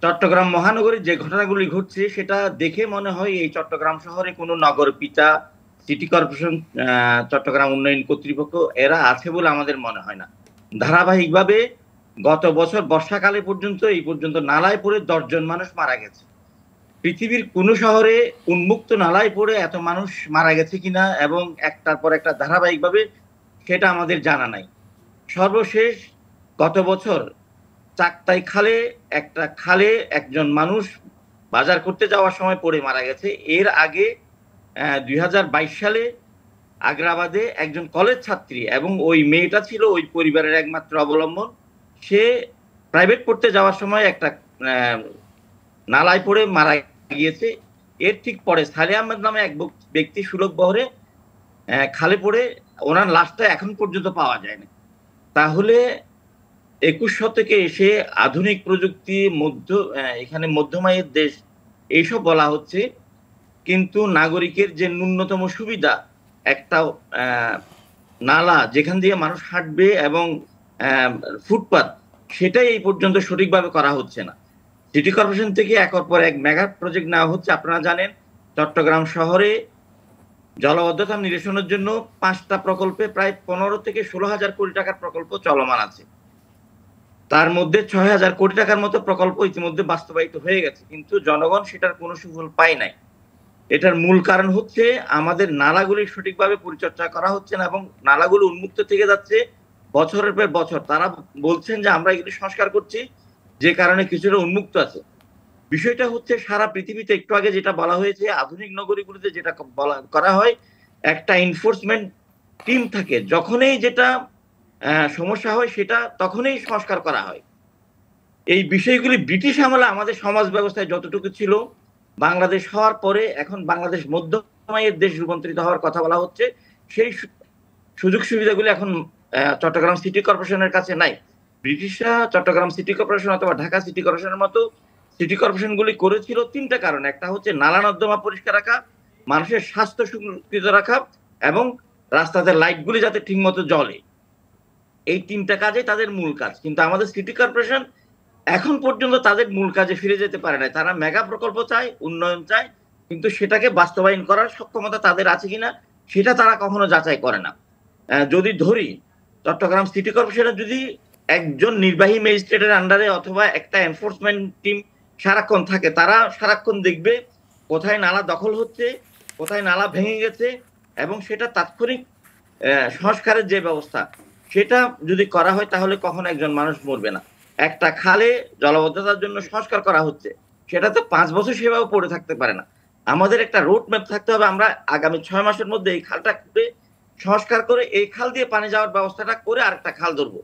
চট্টগ্রাম মহানগরীর যে ঘটনাগুলি ঘটছে সেটা দেখে মনে হয় এই চট্টগ্রাম শহরে কোনো নগর পিতা, সিটি কর্পোরেশন, চট্টগ্রাম উন্নয়ন কর্তৃপক্ষ এরা আছে বলে আমাদের মনে হয় না। ধারাবাহিকভাবে গত বছর বর্ষাকালে পর্যন্ত এই পর্যন্ত নালায় পড়ে 10 জন মানুষ মারা গেছে। পৃথিবীর কোন শহরে উন্মুক্ত নালায় পড়ে এত মানুষ মারা গেছে কিনা এবং একটার পর একটা ধারাবাহিকভাবে সেটা আমাদের জানা নাই। সর্বশেষ গত বছর চাকতাই খালে একটা খালে একজন মানুষ বাজার করতে যাওয়ার সময় পড়ে মারা গেছে। এর আগে 2022 সালে আগ্রাবাদে একজন কলেজ ছাত্রী এবং ওই মেয়েটা ছিল ওই পরিবারের একমাত্র অবলম্বন। সে প্রাইভেট পড়তে যাওয়ার সময় একটা নালায় পড়ে মারা গিয়েছে। এর ঠিক পরে সালে আহমেদ নামে এক ব্যক্তি সুলভ বহরে খালে পড়ে ওনার লাশটা এখন পর্যন্ত পাওয়া যায়নি। তাহলে 21 শতকে এসে আধুনিক প্রযুক্তি এখানে মধ্যমায়ের দেশ এইসব বলা হচ্ছে, কিন্তু নাগরিকের যে ন্যূনতম সুবিধা একটা নালা যেখান দিয়ে মানুষ হাঁটবে এবং ফুটপাত সেটাই এই পর্যন্ত সঠিকভাবে করা হচ্ছে না। সিটি কর্পোরেশন থেকে একের পর এক মেগা প্রজেক্ট নেওয়া হচ্ছে। আপনারা জানেন চট্টগ্রাম শহরে জলাবদ্ধতা নিরসনের জন্য 5টা প্রকল্পে প্রায় 15 থেকে 16,000 কোটি টাকার প্রকল্প চলমান আছে। তার মধ্যে 6,000 কোটি টাকার মতো প্রকল্প ইতিমধ্যে বাস্তবায়িত হয়ে গেছে, কিন্তু জনগণ সেটার কোনো সুফল পায় নাই। এটার মূল কারণ হচ্ছে আমাদের নালাগুলি সঠিকভাবে পরিচর্যা করা হচ্ছে না এবং নালাগুলো উন্মুক্ত থেকে যাচ্ছে বছরের পর বছর। তারা বলছেন যে আমরা এগুলি সংস্কার করছি, যে কারণে কিছুটা উন্মুক্ত আছে। বিষয়টা হচ্ছে সারা পৃথিবীতে একটু আগে যেটা বলা হয়েছে, আধুনিক নগরীগুলিতে যেটা করা হয়, একটা এনফোর্সমেন্ট টিম থাকে, যখনই যেটা সমস্যা হয় সেটা তখনই সংস্কার করা হয়। এই বিষয়গুলি ব্রিটিশ আমলে আমাদের সমাজ ব্যবস্থায় যতটুকু ছিল, বাংলাদেশ হওয়ার পরে এখন বাংলাদেশ মধ্যমায়ের দেশ রূপান্তরিত হওয়ার কথা বলা হচ্ছে, সেই সুযোগ সুবিধাগুলি এখন চট্টগ্রাম সিটি কর্পোরেশনের কাছে নাই। ব্রিটিশরা চট্টগ্রাম সিটি কর্পোরেশন অথবা ঢাকা সিটি কর্পোরেশনের মতো সিটি কর্পোরেশনগুলি করেছিল 3টা কারণ। একটা হচ্ছে নালা নর্দমা পরিষ্কার রাখা, মানুষের স্বাস্থ্য সুরক্ষিত রাখা এবং রাস্তাতে লাইটগুলি যাতে ঠিকমতো জ্বলে। এই 3টা কাজে তাদের মূল কাজ। কিন্তু আমাদের সিটি কর্পোরেশন এখন পর্যন্ত তাদের মূল কাজে ফিরে যেতে পারে না। তারা মেগা প্রকল্প চায়, উন্নয়ন চায়, কিন্তু সেটাকে বাস্তবায়ন করার সক্ষমতা তাদের আছে কিনা সেটা তারা কখনো যাচাই করে না। যদি ধরি চট্টগ্রাম সিটি কর্পোরেশনের যদি একজন নির্বাহী ম্যাজিস্ট্রেটের আন্ডারে অথবা একটা এনফোর্সমেন্ট টিম সারাক্ষণ থাকে, তারা সারাক্ষণ দেখবে কোথায় নালা দখল হচ্ছে, কোথায় নালা ভেঙে গেছে এবং সেটা তাৎক্ষণিক সংস্কারের যে ব্যবস্থা সেটা যদি করা হয় তাহলে কখনো একজন মানুষ মরবে না। একটা খালে জলাবদ্ধতার জন্য সংস্কার করা হচ্ছে, সেটা তো 5 বছর সেভাবে পড়ে থাকতে পারে না। আমাদের একটা রোড ম্যাপ থাকতে হবে, আমরা আগামী 6 মাসের মধ্যে এই খালটা খুঁড়ে সংস্কার করে এই খাল দিয়ে পানি যাওয়ার ব্যবস্থাটা করে আরেকটা খাল ধরবো।